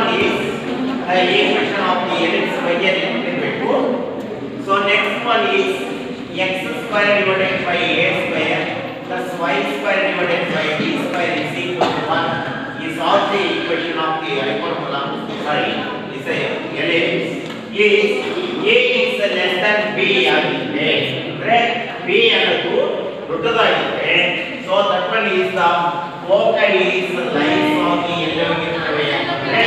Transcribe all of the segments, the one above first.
one is the equation of the ellipse by a limit. So next one is x square divided by a square plus y square divided by b square is equal to 1 is also the equation of the hyperbola. Sorry, is a ellipse. Is a is less than b agide, andre b ಅನ್ನೋದು ದೊಡ್ಡದಾಗಿದೆ. So that one is the foci is lies on the ಎಲ್ಲೋಗಿರ್ತವೆ ಅಂದ್ರೆ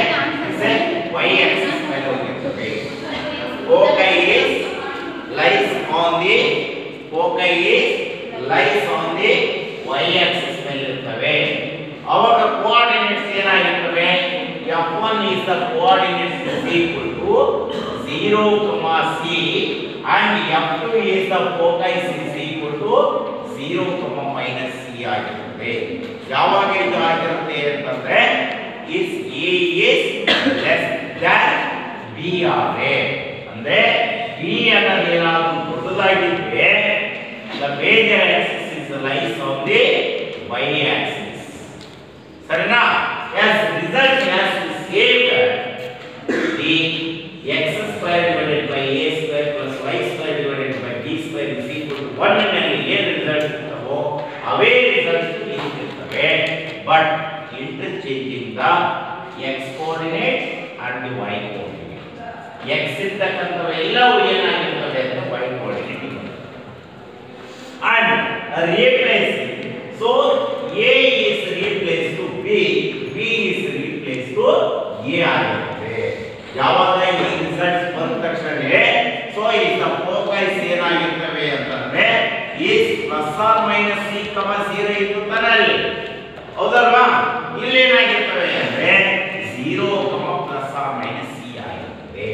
y axis ಮೇಲೆ ಹೋಗಿರ್ತವೆ. Foci is lies on the y axis ಮೇಲೆ ಇರ್ತವೆ. ಅವಾಗ coordinates ಏನಾಗಿರ್ತವೆ? f1 is the coordinates is equal to 0, c and f2 is the foci is equal to 0, c ಆಗಿರುತ್ತದೆ. ಯಾವಾಗ ಇದು ಆಗಿರುತ್ತೆ ಅಂತಂದ್ರೆ is a is less than b ಆದ್ರೆ ಅಂದ್ರೆ b ಅನ್ನೋದು ಏನಾದರೂ ದೊಡ್ಡದಾಗಿದ್ರೆ the major axis is lies on the y axis. ಸರಿನಾ? as result as we say that the x square divided by a square plus y square divided by b square is equal to 1 ನಲ್ಲಿ ಏನು result ಇರುತ್ತೋ ಅವೇ results ಇರುತ್ತವೆ. But interchanging the x coordinate and the y coordinate. x ಇದ್ದಕ್ಕಂತ ಎಲ್ಲವೂ ಏನಾಗಿರ್ತವೆ ಅಂತ y coordinate and replacing. So a is replaced to b is replaced to a ಆಗುತ್ತೆ. ಯಾವಾಗ ಈ results ಬಂದ ತಕ್ಷಣ ಸೊ ಈ ಫೋಕಸ್ ಏನಾಗಿರ್ತವೆ ಅಂತಂದ್ರೆ is plus or minus c, 0 ಇತ್ತು ತರಲ್ಲಿ ಹೌದಲ್ವಾ? ಇಲ್ಲಿ ಏನಾಗಿರ್ತವೆ ಅಂದ್ರೆ 0, plus or minus c ಆಗಿರುತ್ತೆ.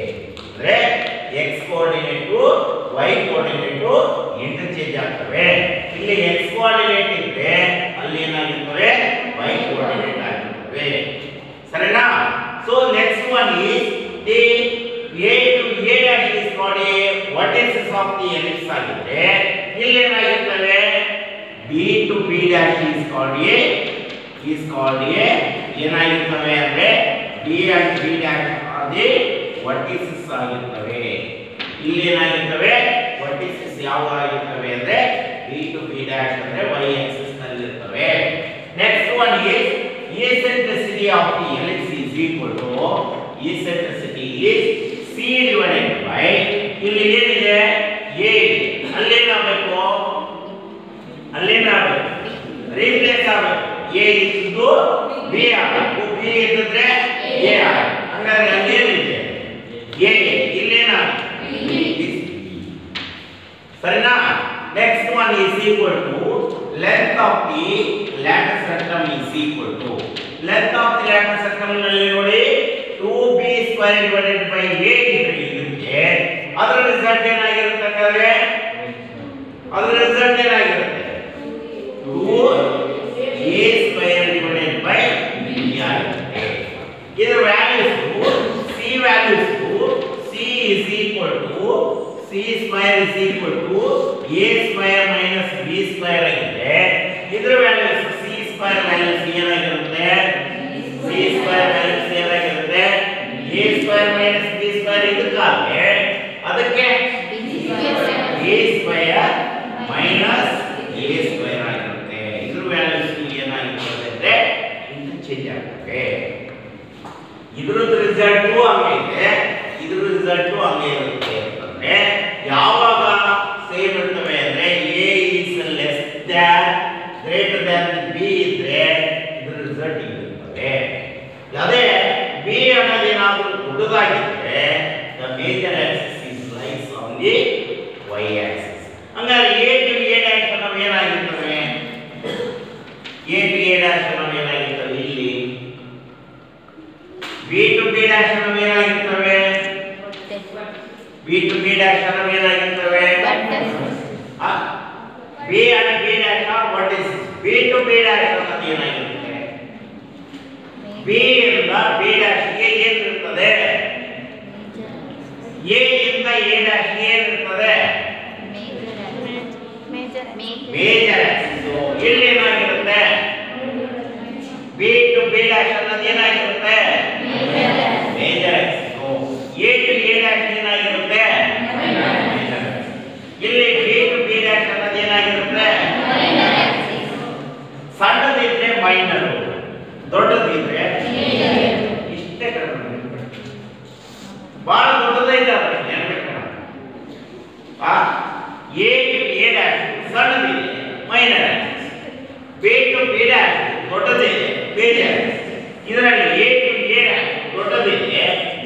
ಅಂದ್ರೆ x coordinate y coordinate interchange ಆಗ್ತವೆ. ಇಲ್ಲಿ x ಕೋಆರ್ಡಿನೇಟ್ ಇದ್ರೆ ಅಲ್ಲಿ ಏನಾಗಿರ್ತವೆ y ಕೋಆರ್ಡಿನೇಟ್ ಆಗಿರ್ತವೆ. ಸರಿನಾ? So next one is the a to a dash is called a vertices of the ellipse ಆಗಿದ್ರೆ ಇಲ್ಲಿ ಏನಾಗಿರ್ತವೆ b to b dash is called a ಏನಾಗಿರ್ತವೆ ಅಂದ್ರೆ b and b dash are the vertices ಆಗಿರ್ತವೆ. ಇಲ್ಲಿ ಏನಾಗಿರ್ತವೆ vertices ಯಾವ ಆಗಿರ್ತವೆ ಅಂದ್ರೆ b to b dash ಅಂದ್ರೆ y axis ನಲ್ಲಿ ಇರ್ತವೆ. next one is eccentricity of the ellipse is equal to eccentricity is c divided by ಇಲ್ಲಿ ಏನಿದೆ a ಅಲ್ಲೇನಾಗಬೇಕು ರೀಪ್ಲೇಸ್ ಆಗಬೇಕು. a ಇದ್ದು b ಆಗಬೇಕು, b ಇದ್ದರೆ a ಆಗಬೇಕು. ಹಾಗಾದ್ರೆ ಅಲ್ಲೇನಿದೆ a ಇಲ್ಲೇನಾಗಬೇಕು ಸರಿನಾ? next one is equal to length of the lateral rectum is equal to length of the lateral rectum ನಲ್ಲಿ ನೋಡಿ 2b square divided by a ಇರುತ್ತೆ. ಅದರ ರಿಸಲ್ಟ್ ಏನಾಗಿರುತ್ತೆ ಅಂದ್ರೆ ಅದರ ರಿಸಲ್ಟ್ ಏನಾಗಿರುತ್ತೆ 2a square divided by b ಆಗಿರುತ್ತೆ. ಇದರ values c values c is equal to c square is equal to a square minus b square ಆಗಿದೆ. ಇದರ ವ್ಯಾಲ್ಯೂಸ್ c square ವ್ಯಾಲ್ಯೂಸ್ ಏನಾಗಿರುತ್ತೆ c square ವ್ಯಾಲ್ಯೂಸ್ ಏನಾಗಿರುತ್ತೆ a square minus b square ಇದಕ್ಕಾದ್ರೆ ಅದಕ್ಕೆ a square minus a square ಆಗಿರುತ್ತೆ. ಇದರ values ಏನಾಗಿರುತ್ತೆ ಅಂದ್ರೆ interchange ಆಗುತ್ತೆ. ಇದರದ್ದು ರಿಸಲ್ಟ್ ಹಂಗೆ ಇದೆ, ಇದರ ರಿಸಲ್ಟ್ ಹಂಗೆ ಇರುತ್ತೆ ಅಂತಂದ್ರೆ ಯಾವಾಗ ಸೇಮ್ ಇರ್ತವೆ ಅಂದ್ರೆ a is less than greater than b ಇದ್ರೆ ಇದರ ರಿಸಲ್ಟ್ ಇರುತ್ತೆ. ಅದೇ b ಅನ್ನೋದು ಏನಾದರೂ ದೊಡ್ಡದಾಗಿದ್ರೆ the major axis is lies on the y axis. ಹಂಗಾರೆ a to a dash ಅನ್ನೋದು ಏನಾಗಿರ್ತವೆ a to a dash ಅನ್ನೋದು ಏನಾಗಿರ್ತವೆ ಇಲ್ಲಿ b to b dash ಅನ್ನೋದು ಏನಾಗಿರ್ತವೆ b to b dash ಅನ್ನೋದು ಏನಾಗಿರ್ತವೆ b and b dash are what is b to b dash ಅನ್ನೋದು ಏನಾಗಿರುತ್ತೆ b ಇಂದ b dash a ಏನಿರುತ್ತದೆ a ಇಂದ a dash ಏನಿರುತ್ತದೆ ಮೇಜರ್ ಆಕ್ಸಿಸ್. ಇಲ್ಲಿ ಏನಾಗಿರುತ್ತೆ b to b dash ಅನ್ನೋದು ಏನಾಗಿರುತ್ತೆ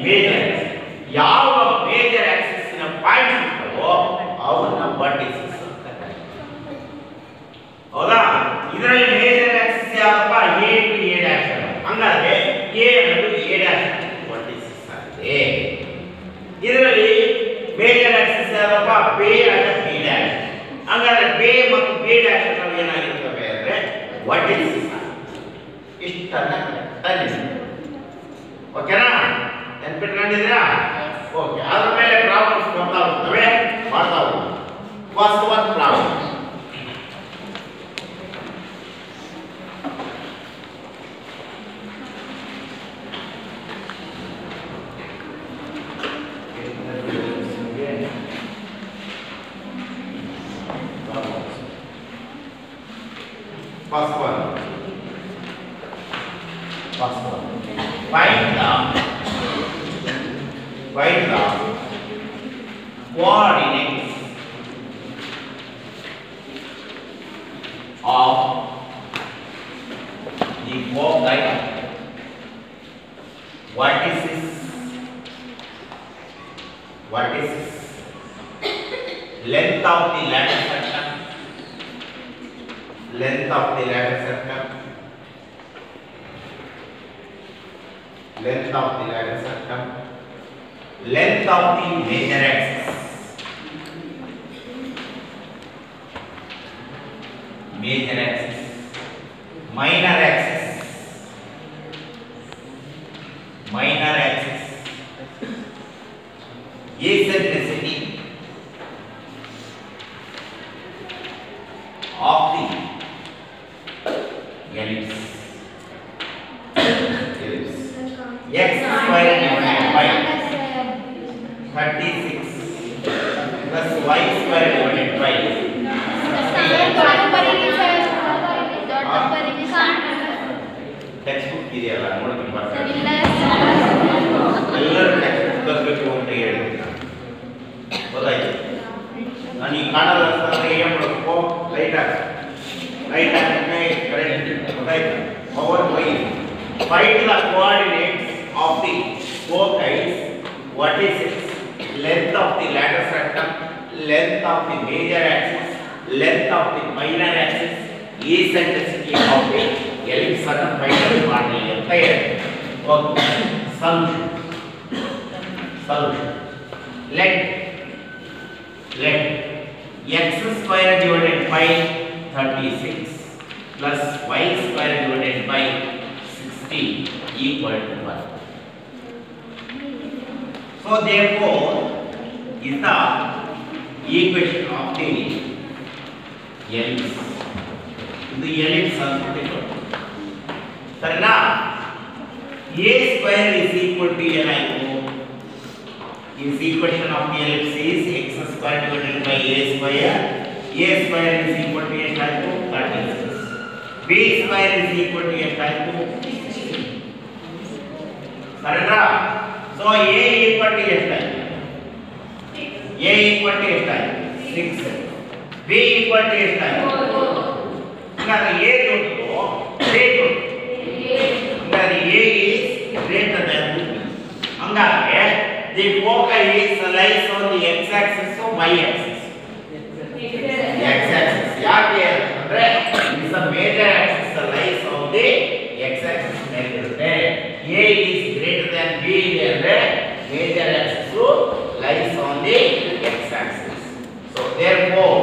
ಮೇಜರ್ ಆಕ್ಸಿಸ್. ಯಾವ ಮೇಜರ್ ಆಕ್ಸಿಸ್ ನ ಪಾಯಿಂಟ್ಸ್ ಇರ್ತವೋ ಅವನ್ನ ವರ್ಟಿಸಸ್ ಅಂತ ಕರೀತಾರೆ. ಹೌದಾ? ಇದರಲ್ಲಿ ಮೇಜರ್ ಆಕ್ಸಿಸ್ ಯಾವಪ್ಪ? a to a dash. ಹಂಗಾದ್ರೆ a ಅನ್ನೋದು a ಡ್ಯಾಶ್ ವರ್ಟಿಸಸ್ ಆಗಿದೆ. ಇದರಲ್ಲಿ ಮೇಜರ್ ಆಕ್ಸಿಸ್ ಯಾವಪ್ಪ? b and b dash. ಹಂಗಾದ್ರೆ b ಮತ್ತು b ಡ್ಯಾಶ್ ಅನ್ನೋದು ಏನಾಗಿರ್ತವೆ ಅಂದ್ರೆ ವರ್ಟಿಸಸ್. ಇಷ್ಟನ್ನ ಕರೆಕ್ಟಾಗಿ ಓಕೆನಾ? ನೆನಪಿಟ್ಕೊಂಡಿದ್ದೀರಾ? ಓಕೆ. ಅದರ ಮೇಲೆ ಪ್ರಾಬ್ಲಮ್ಸ್ ಬರ್ತಾ ಹೋಗ್ತವೆ, ಮಾಡ್ತಾ ಹೋಗ್ತವೆ. First one problem. First one. Find the coordinates of the foci, vertices, length of the ladder circle, length of the major axis, minor axis, eccentricity of the ellipse. X square divided by 36 plus y square divided by textbook ಇದೆಯಲ್ಲ ನೋಡ್ತೀನಿ ಬರ್ತೀನಿ. ಎಲ್ಲರೂ textbook ತರಬೇಕು ಅಂತ ಹೇಳಿದ್ದೀನಿ. ಗೊತ್ತಾಯ್ತು? ನಾನು ಈ ಕಾಣಲ್ಲ ಅಂದ್ರೆ ಏನು ಮಾಡಬೇಕು? ಲೈಟ್ ಹಾಕಿ ಕರೆಕ್ಟ್ ಗೊತ್ತಾಯ್ತು? Power by find the coordinates of the foci, vertices, length of the ladder circle, length of the major axis, length of the minor axis, eccentricity of the ellipse ಅನ್ನು ಫೈಂಡ್ ಮಾಡಿ ಅಂತ ಹೇಳಿ. Okay. Solution let x square divided by 36 plus y square divided by equal to 1. So therefore is the equation of the ellipse. The ellipse also ಸರಿನಾ? a square is equal to ಏನಾಯಿತು? Is equation of the ellipse is x square divided by a square. a square is equal to ಎಷ್ಟಾಯಿತು? 36. b square is equal to ಎಷ್ಟಾಯಿತು? ಸರಿನಾ? So a equal to ಎಷ್ಟಾಯಿತು? a equal to ಎಷ್ಟಾಯಿತು? 6. b equal to ಎಷ್ಟಾಯಿತು? ಹಂಗಾದ್ರೆ a ದೊಡ್ಡದು, b ದೊಡ್ಡದು. ಹಂಗಾದ್ರೆ a is greater than b. ಹಂಗಾದ್ರೆ the foci is lies on the x axis or y axis? x axis. ಯಾಕೆ ಅಂದ್ರೆ is a major axis lies on the x axis ಮೇಲಿರುತ್ತೆ. a is greater than b ಇದೆ ಅಂದ್ರೆ major axis lies on the x axis. So therefore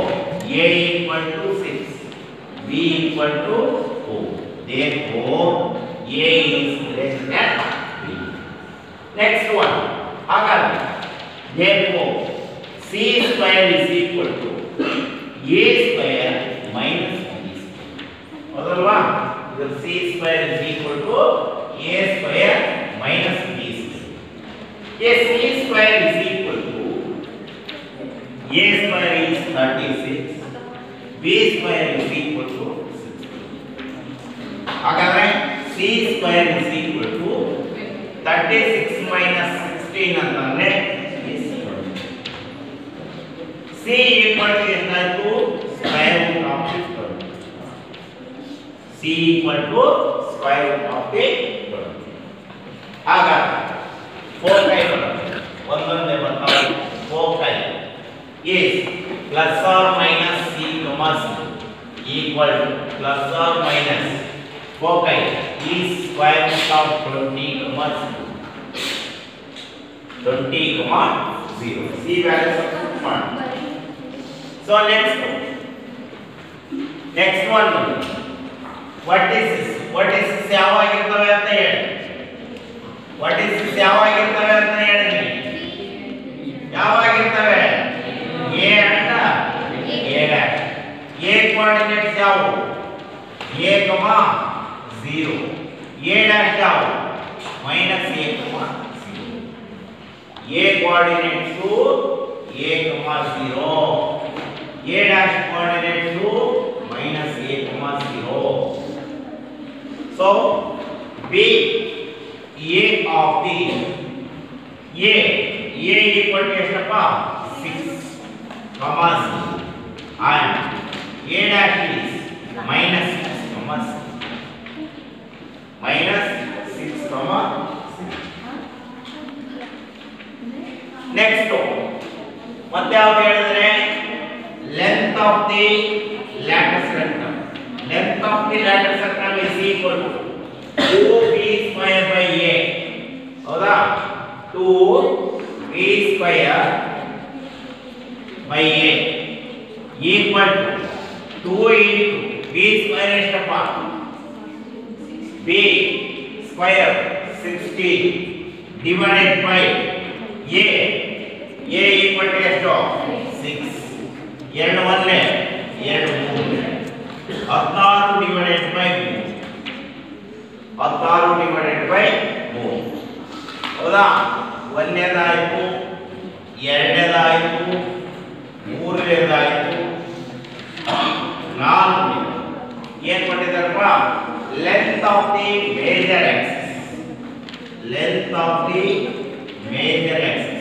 a equal to 6, b equal to 4. Therefore a is greater than b. Next one. ಹಾಗಾದ್ರೆ therefore c square is equal to a square minus b square. ಹೌದಲ್ವಾ? ಇದು c square is equal to a square minus b square. A c square is equal to a square is 36, b square is equal to 60. ಹಾಗಾದ್ರೆ c square is equal to 36 minus 16 ಅಂತಂದ್ರೆ c equal to ಎಷ್ಟಾಯ್ತು? square root of 12. c equal to square root of 12. ಹಾಗಾದ್ರೆ foci ಒಂದೊಂದೇ ಬರ್ತಾವೆ foci is plus or minus c comma c equal to plus or minus foci is square root of 20 comma 20 comma 0 c values of 1. So next one, what is this ಯಾವಾಗಿರ್ತವೆ ಅಂತ ಹೇಳಿ, what is this ಯಾವಾಗಿರ್ತವೆ ಅಂತ ಹೇಳಿ, ಯಾವಾಗಿರ್ತವೆ a ಅಂತ a coordinates ಯಾವು a, 0 a dash ಯಾವು minus a, 0 a coordinates to a, 0 a dash coordinates to minus a, 0. So b a of the a equal to ಎಷ್ಟಪ್ಪ 6 comma 0 and a dash is minus 6 comma 6 minus 6 comma 6. Next ಮತ್ತೆ ಯಾವುದು ಹೇಳಿದ್ರೆ length of the lattice rectum. Length of the lattice rectum is equal to 2b square by a. ಹೌದಾ 2b square by a equal to 2 into b square ಎಷ್ಟಪ್ಪ b square 60 divided by a equal to ಎಷ್ಟು 6 ಎರಡು ಒಂದೇ ಎರಡು ಮೂರು 16 divided by 3 ಹೌದಾ ಒಂದನೇದಾಯಿತು ಎರಡನೇದಾಯಿತು ಮೂರನೇದಾಯಿತು ನಾಲ್ಕು ಏನು ಕೊಟ್ಟಿದ್ದಾರಪ್ಪ length of the major axis length of the major axis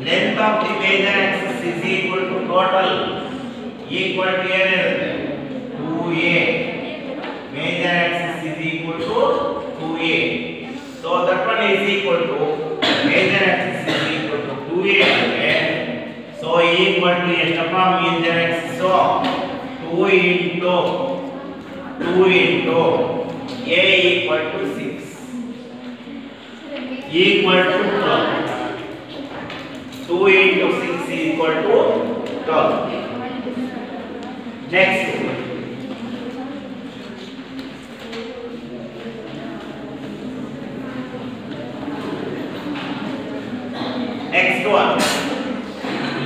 length of the major axis is equal to total equal to ಏನಿರುತ್ತೆ 2a major axis is equal to 2a so that one is equal to major axis is equal to 2a ಅಂದ್ರೆ so equal to ಎಷ್ಟಪ್ಪ major axis so 2 into a equal to 6 equal to 12 2 into 6 is equal to 12. Next one,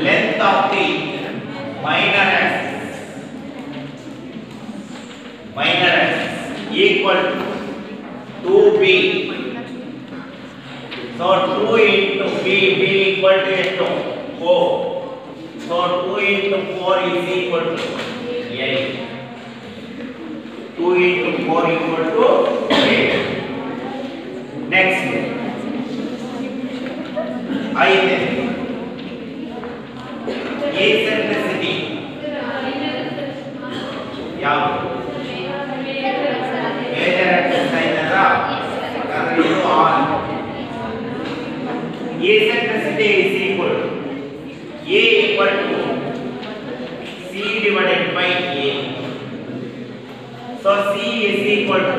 length of the minor axis equal to 2b. So 2 into b equal to 4. So 2 into 4 is equal to 8. 2 into 4 equal to 8. Next, eccentricity. Yeah. Major axis eccentricity is equal to a equal to c divided by a. So c is equal to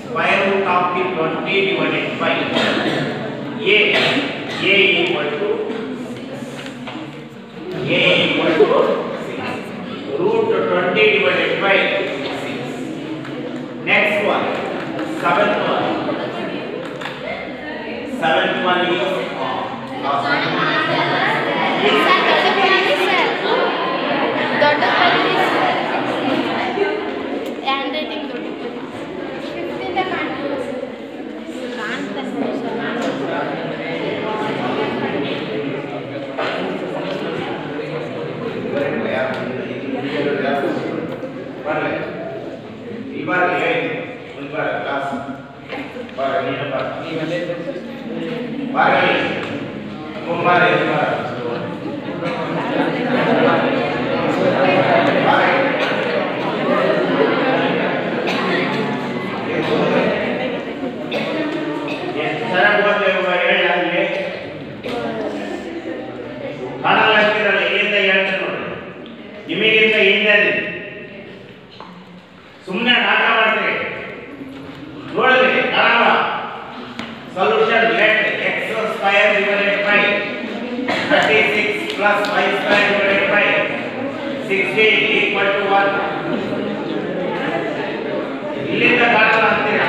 square root of the 20 divided by a equal to 6 root 20 divided by 6. Next one, seventh one is ಇಲ್ಲದೆ ಸುಮ್ಮನೆ ನಾಟಕ ಮಾಡ್ತೀರಿ ನೋಡಿದ್ರಿ Kannada solution let x square divided by 36 plus y square divided by 16 equal to 1 ಇಲ್ಲಿಂದ ಕಾಣಲ್ಲ ಅಂತೀರಾ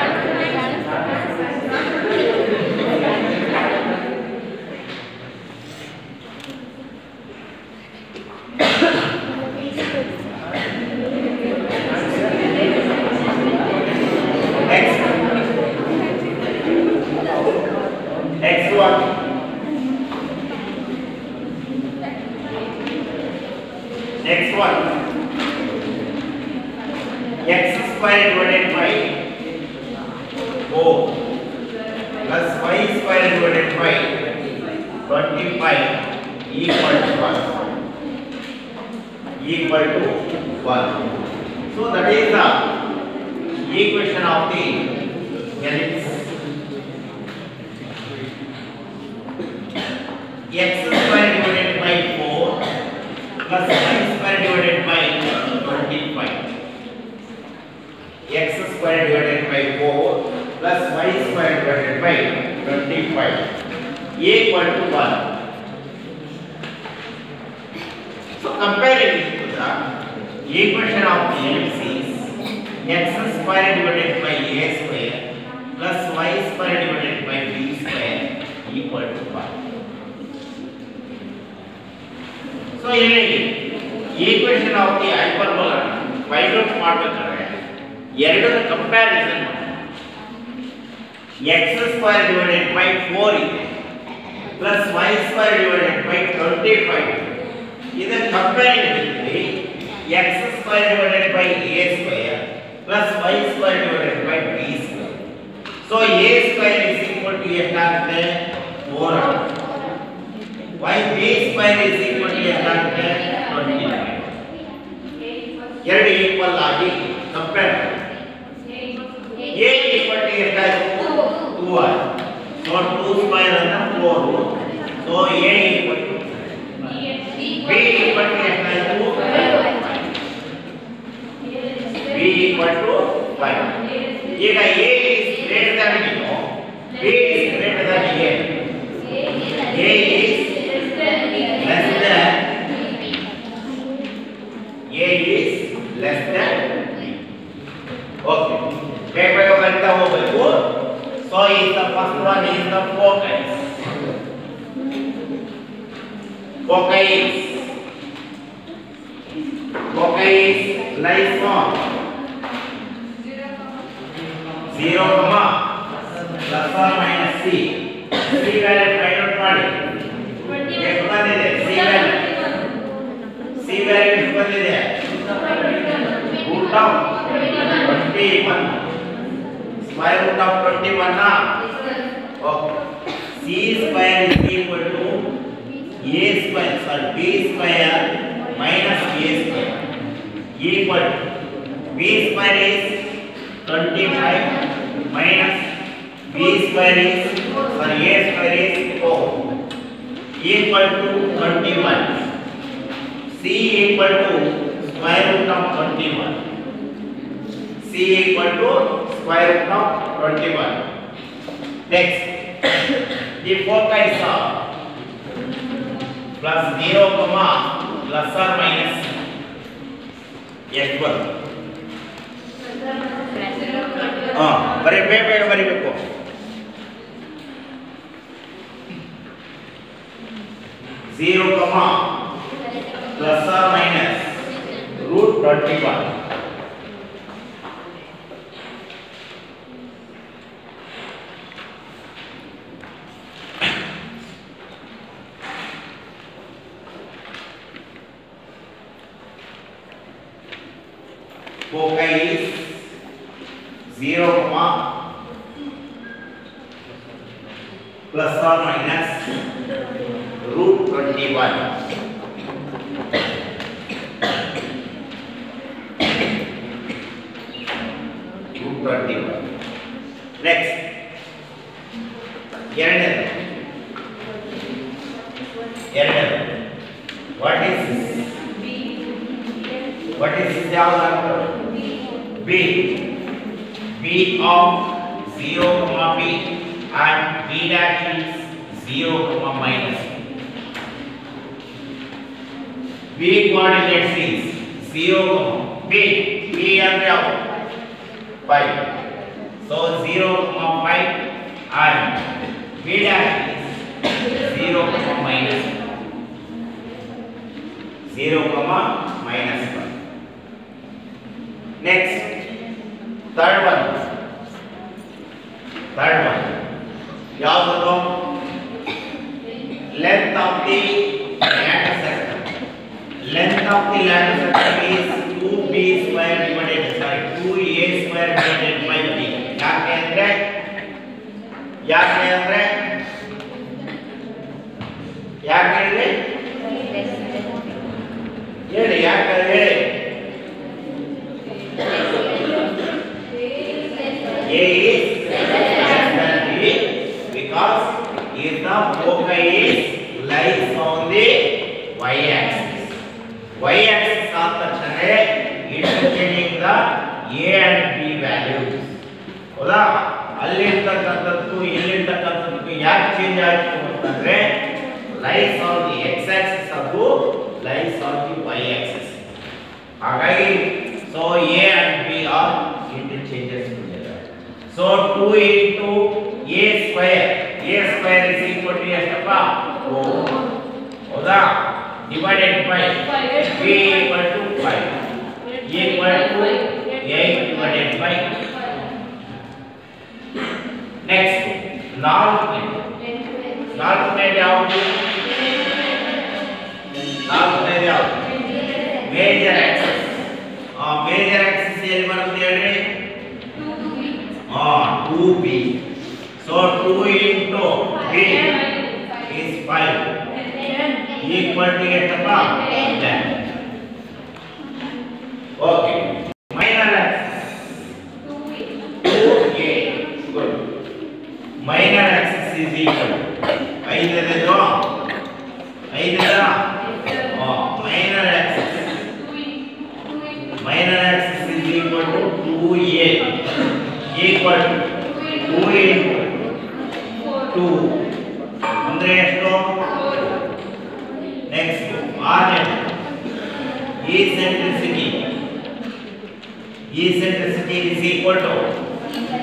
Next one, x square divided by 4 plus y square divided by 25 equal to 1. So that is the equation of the ellipse. X square divided by 4 plus y square divided by 25. X square divided by 4 plus y square divided by 25 equal to 1. So comparing it to the equation of the ellipse is x square divided by a square plus y square divided by b square equal to 1. So ಇಲ್ಲಿ equation of the hyperbola find out ಮಾಡಬೇಕಾದ್ರೆ ಎರಡರ comparison ಮಾಡಿ x square divided by 4 ಇದೆ plus y square divided by 25 ಇದನ್ನ compare ಮಾಡಿದ್ರೆ x square divided by a square plus y square divided by b square so a square is equal to ಎಷ್ಟಾಗುತ್ತೆ 4 y b square is equal to ಎಷ್ಟಾಗುತ್ತೆ 25 ಎರಡು equal ಆಗಿ compare a equal to ಎಷ್ಟಾಯಿತು 2y so 2 square ಅಂದ್ರೆ 4 so a equal to b equal to ಎಷ್ಟಾಯಿತು 5 b equal to 5 ಈಗ a is greater than b b is greater than a is less than b. Okay. Paper करता हो बिल्कुल. So is the first one is the focus. Focus lies on 0, plus or minus c. C value find out ಮಾಡಿ. ಎಷ್ಟು ಬಂದಿದೆ c value? C value ಎಷ್ಟು ಬಂದಿದೆ? Root of 21. Square root of 21 na? Okay. C square is equal to a square, sorry, b square minus a square equal to b square is 25 minus b square is, sorry, a square is 4 equal to 21. C equal to square root of 21. C equal to square root of 21. Next, the foci are plus 0, plus or minus x1. ಬರೀಬೇಕು 0, plus or minus root 21. Foci is 0, plus or minus root 21. Next, ಎರಡನೇದು what is this? what is this ಯಾವುದು b b of 0 comma b and b dash is 0 comma minus b coordinates is 0 comma b ಅಂದ್ರೆ ಯಾವುದು 5 so 0 comma 5 and b dash is 0 comma minus 0 comma minus 1. Next, third one. ಯಾವುದು length of the ladder sector. Length of the ladder sector is 2b square divided 2a square divided by b. ಯಾಕೆ ಅಂದ್ರೆ ಹೇಳಿ ಯಾಕೆ ಹೇಳಿ a is less than b because if the foci is lies on the y axis on ತಕ್ಷಣ interchanging the a and b values ಹೌದಾ ಅಲ್ಲಿರ್ತಕ್ಕಂಥದ್ದು ಇಲ್ಲಿರ್ತಕ್ಕಂಥದ್ದು ಯಾಕೆ change ಆಯ್ತು ಅಂತಂದ್ರೆ lies on the x axis ಹಾಗೂ lies on the y axis ಹಾಗಾಗಿ so a and b are interchanges together so 2 into a square is equal to ಎಷ್ಟಪ್ಪ 4 ಹೌದಾ divided by b equal to 5 equal to 8 divided by next ನಾಲ್ಕನೇ ಯಾವುದು major Axis major Axis ಎಲ್ಲಿ ಬರುತ್ತೆ ಹೇಳಿ 2b so 2 into b is 5 equal to ಎಷ್ಟಪ್ಪ 10 okay minor axis 2a good minor axis is equal ಐದನೇದು minor axis is equal to 2a equal to 2 into 2 ಅಂದ್ರೆ ಎಷ್ಟು next r eccentricity is equal to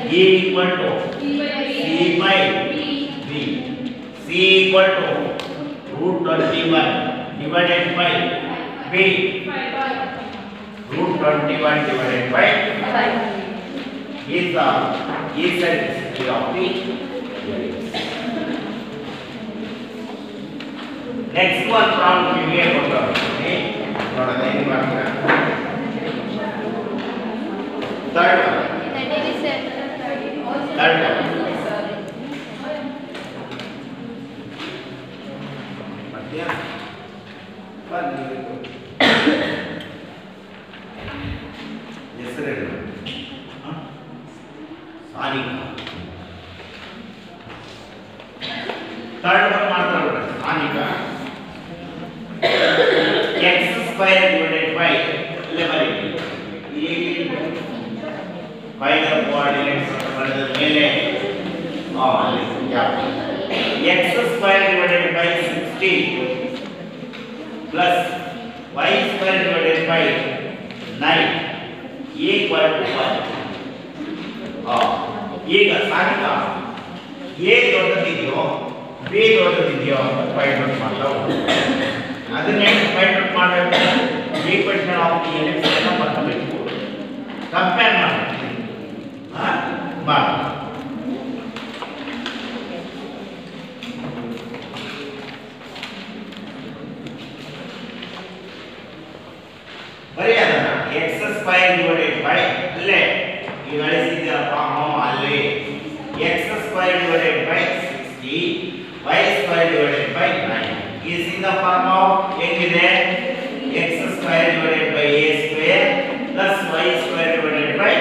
c by b c equal to root 21 divided by b root 21 divided by 5 is the eccentricity of the ellipse. Next one problem we have ಕೊಟ್ಟಿದ್ದಾರೆ ನೋಡೋಣ ಏನು ಮಾಡ್ತಾರೆ third one ಮಧ್ಯ ಹೆಸರೇನು ಸಾನಿಕ third one ಮಾಡ್ತಾರೆ ಸಾನಿಕ x square divided by 11 final coordinates ಬರೆದ ಮೇಲೆ x square divided by 16 plus y square divided by 9 equal to 1 ಈಗ ಸಾನಿಕ a ದೊಡ್ಡದಿದೆಯೋ b ದೊಡ್ಡದಿದೆಯೋ ಅಂತ ಫೈಂಡ್ ಔಟ್ ಮಾಡ್ತಾ ಹೋಗ್ತೀವಿ ಅದನ್ನೇ ಫೈಂಡ್ ಔಟ್ ಮಾಡಬೇಕು ಈಕ್ವೇಷನ್ ಆಫ್ ದಿ ಎಲಿಪ್ಸ್ ಅನ್ನು ಬರೆಯಬೇಕು ಕಂಪೇರ್ ಮಾಡಬೇಕು ಮಾಡಿ ಬರೆಯೋದನ್ನ x ಸ್ಕ್ವೇರ್ ಡಿವೈಡೆಡ್ ಬೈ ಅಲ್ಲೇ ಈಗ ಅಳಿಸಿದ್ರಪ್ಪ ಅಲ್ಲಿ x square divided by 60 y square divided by 9 is in the form of ಹೆಂಗಿದೆ x square divided by a square plus y square divided by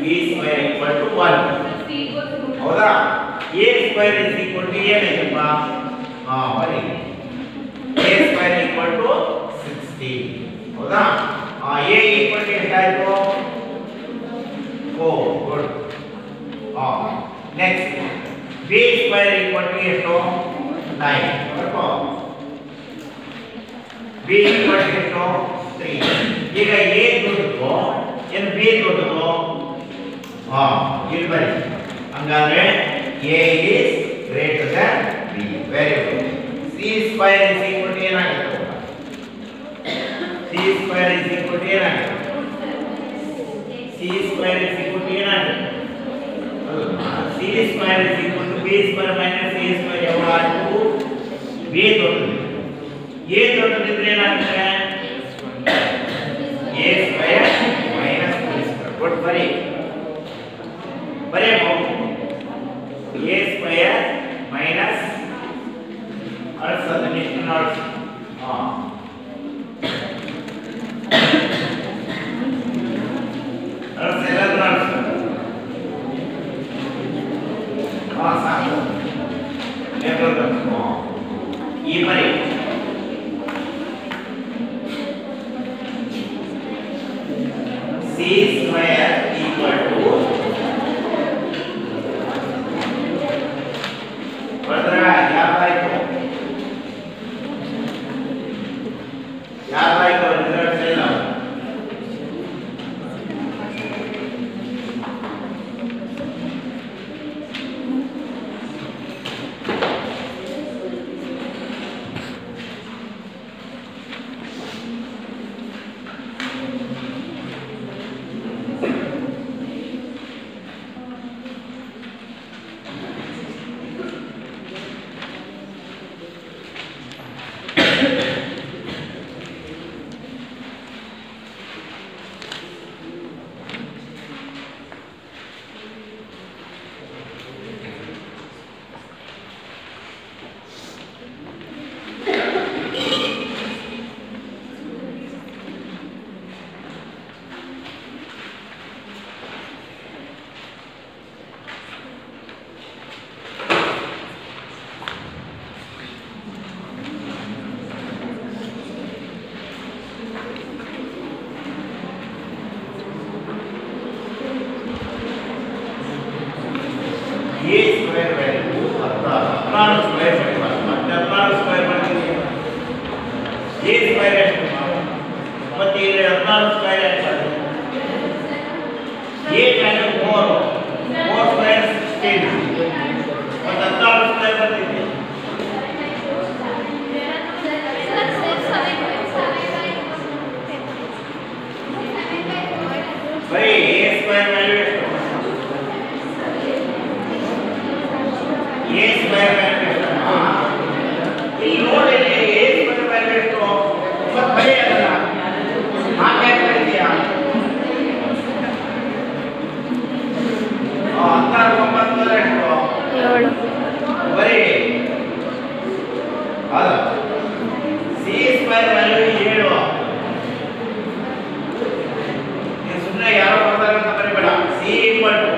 b square equal to 1 ಹೌದಾ a square is equal to ಏನಪ್ಪ ಬನ್ನಿ a square equal to 60 ಹೌದಾ a equal to ಎಷ್ಟಾಯ್ತು 4 good next b square equal to ಎಷ್ಟು 9 ಬರ್ಕೋ b equal to ಎಷ್ಟು 3 ಈಗ a ದೊಡ್ಡದು ಏನು b ದೊಡ್ಡದು ಇಲ್ಲಿ ಬರಿ ಹಂಗಾದ್ರೆ a is greater than b very good c square is equal to ಏನಾಗುತ್ತೆ c square is equal to ಏನಾಗುತ್ತೆ c square is equal to ಏನಾಗುತ್ತೆ c square is equal to b square minus a square ಯಾವಾಗಲೂ b ದೊಡ್ಡದು a ದೊಡ್ಡದಿದ್ರೆ ಏನಾಗುತ್ತೆ a square minus b square good ಬರಿ a square minus also the next note c square equal to a square value 16 square a square ಮತ್ತೆ ಇಲ್ಲಿ 16 square ಆಯ್ತು a value 4 square 16 ಮತ್ತೆ 16 square ಬಂದಿದೆ ಬರೀ a ಸ್ಕ್ವೇರ್ ವ್ಯಾಲ್ಯೂ ಎಷ್ಟು a square value ಎಷ್ಟು ಇಲ್ಲಿ ನೋಡಿ a ಸ್ಕ್ವೇರ್ ವ್ಯಾಲ್ಯೂ ಎಷ್ಟು ಮತ್ತೆ ಬರೀ ಅದಲ್ಲ ಹಾಗೆ ಕರೀತೀಯಾ 16 9 ಎಷ್ಟು 7 ಬರೀ ಅಲ್ಲ c ಸ್ಕ್ವೇರ್ ವ್ಯಾಲ್ಯೂ 7 ನೀವು ಸುಮ್ಮನೆ ಯಾರೋ ಬರ್ತಾರೆ ಅಂತ ಬರೀಬೇಡ c equal to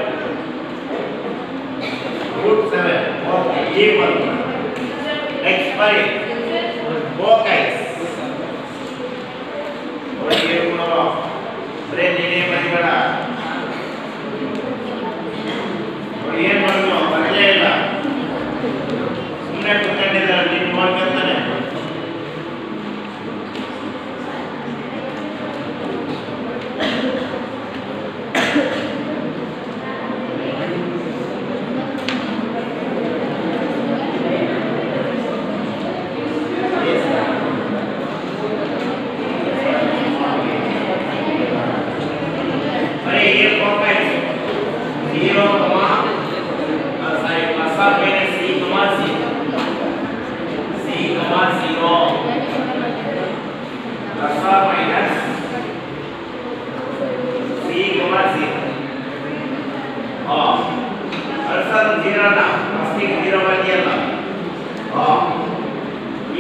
√7 okay equal next ಬರೀ focus ಬರೀ ನೀನೇ ಬರೀಬೇಡ ಏನ್ ಮಾಡೋದು ಬರಲೇ ಇಲ್ಲ ಸುಮ್ಮನೆ ಕೂತ್ಕೊಂಡಿದ್ದಾರೆ ನೀನು ನೋಡ್ಕೊಂತಾನೆ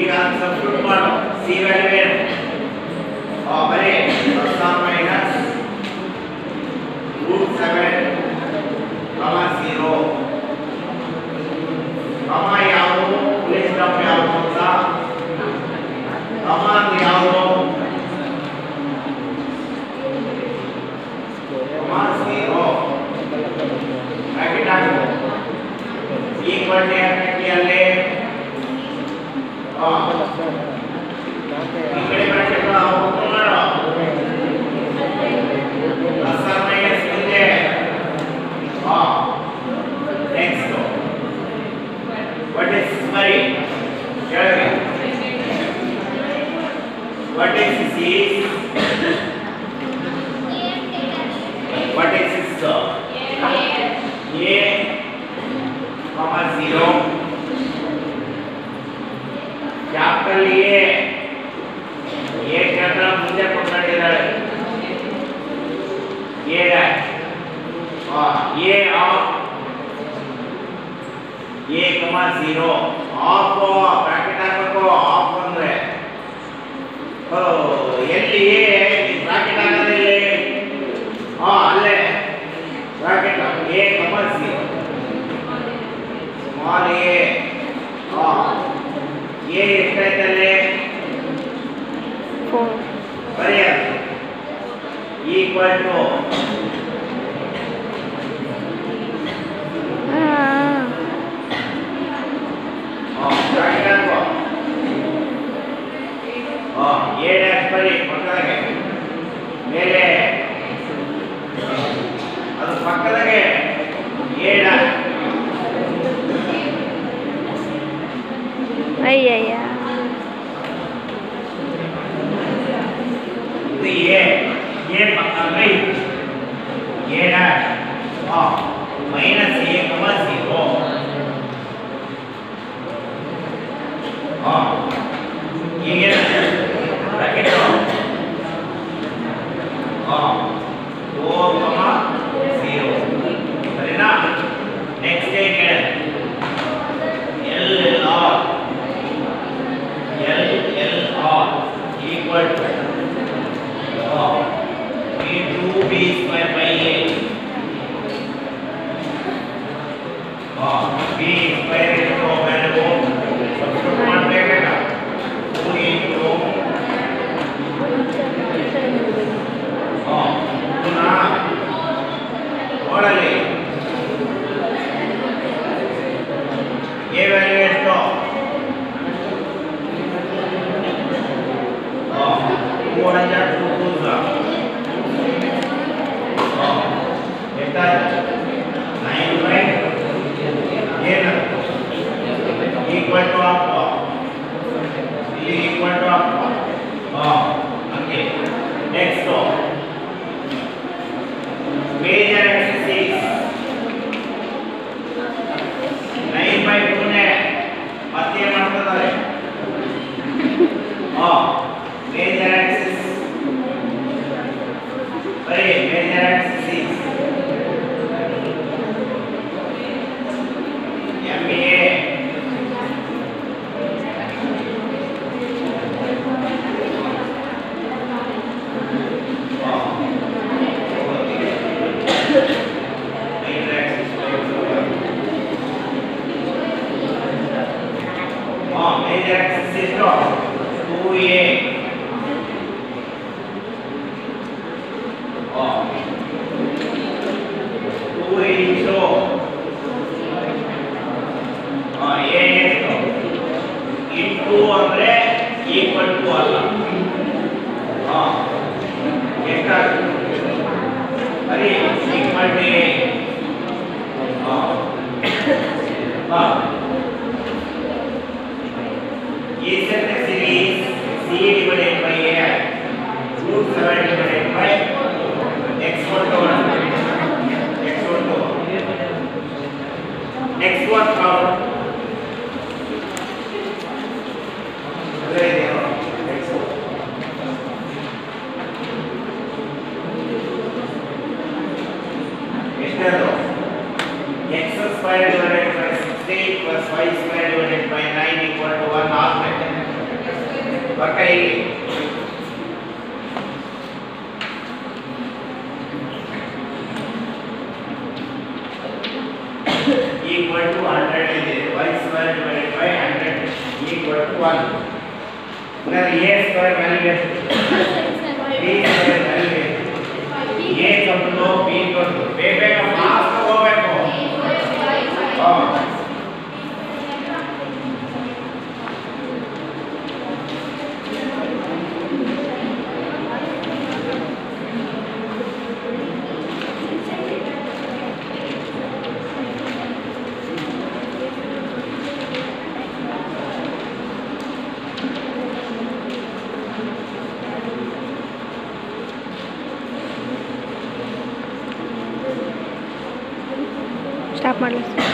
ಈಗ ಸಬ್ಸ್ಟಿಟ್ಯೂಟ್ ಮಾಡು ಸಿ ವ್ಯಾಲ್ಯೂ ಏನು ಬರೀ √7 0 ಯಾವುದು ಪ್ಲೇಸ್ ಆಫ್ ಯಾವುದು ಅಂತ ಯಾವುದು ಈಕ್ವಾಲಿಟಿ ಹಾಕಿ ಅಲ್ಲಿ ಈ ಕಡೆ ಬ್ರಾಕೆಟ್ ಓಪನ್ ಮಾಡು ಪ್ಲಸ್ ಆರ್ ಮೈನಸ್ ಇದೆ ನೆಕ್ಸ್ಟ್ ವಾಟ್ ಇಸ್ ಮರಿ ಹೇಳಿ what is C what is this a comma 0 capital A capital ಮುಂದೆ ಕೊಟ್ಟಿದ್ದಾರೆ A dash A of A comma 0 off bracket ಹಾಕಬೇಕು ಆಫ್ ಅಂದ್ರೆ ಎಲ್ಲಿ A ಬ್ರಾಕೆಟ್ ಹಾಕೋದಿಲ್ಲ ಅಲ್ಲೇ bracket A comma 0 small a A ಎಷ್ಟಾಯ್ತಲ್ಲಿ 4 ಬರೆಯೋದು ಈಕ್ವಲ್ ಟು ಬ್ರಾಕೆಟ್ ಹಾಕೋ A dash ಬರಿ ಪಕ್ಕದಾಗೆ ಮೇಲೆ ಅದು ಪಕ್ಕದಾಗೆ A ಡ್ಯಾಶ್ ಅಯ್ಯಯ್ಯ ಇದು A ಪಕ್ಕ right A dash minus A comma 0 ಈಗ ಬ್ರಾಕೆಟ್ 4 comma 0 ಸರಿನಾ ನೆಕ್ಸ್ಟ್ ಏನು LLR equal to B2B square by A B square into value substitute ಮಾಡಬೇಕಾ 2 into ನೋಡಲಿ A ವ್ಯಾಲ್ಯೂ ಎಷ್ಟು 200 ಎಷ್ಟಾಯ್ತು 9 by ಏನು ಈಕ್ವಲ್ ಟು ಆಫ್ ಇಲ್ಲಿ equal to half okay next major axis 9 by 2 ನೇ ಮತ್ತೆ ಏನು ಮಾಡ್ತಿದ್ದಾರೆ ಮೇಜರ್ ಆಕ್ಸಿಸ್ ಬರೀ major axis MA major axis is 2A 2 into A into ಅಂದ್ರೆ equal to ಅಲ್ಲ ಎಷ್ಟಾಗುತ್ತೆ ಬರೀ equal to A is the series C divided by A root 7 divided by x1 to 1 x1 to 1 next one count x square divided by 16 plus y square divided by 9 equal to 1 ಆಗುತ್ತೆ work ಇಲ್ಲಿ equal to 100 ಇದೆ y square divided by 100 equal to 1 now a square value ಎಷ್ಟು b square value ಎಷ್ಟು a ಕಂಡು b ಕಂಡು ಬೇಗ fast ಹೋಗಬೇಕು stop ಮಾಡಲಿ ಸರ್.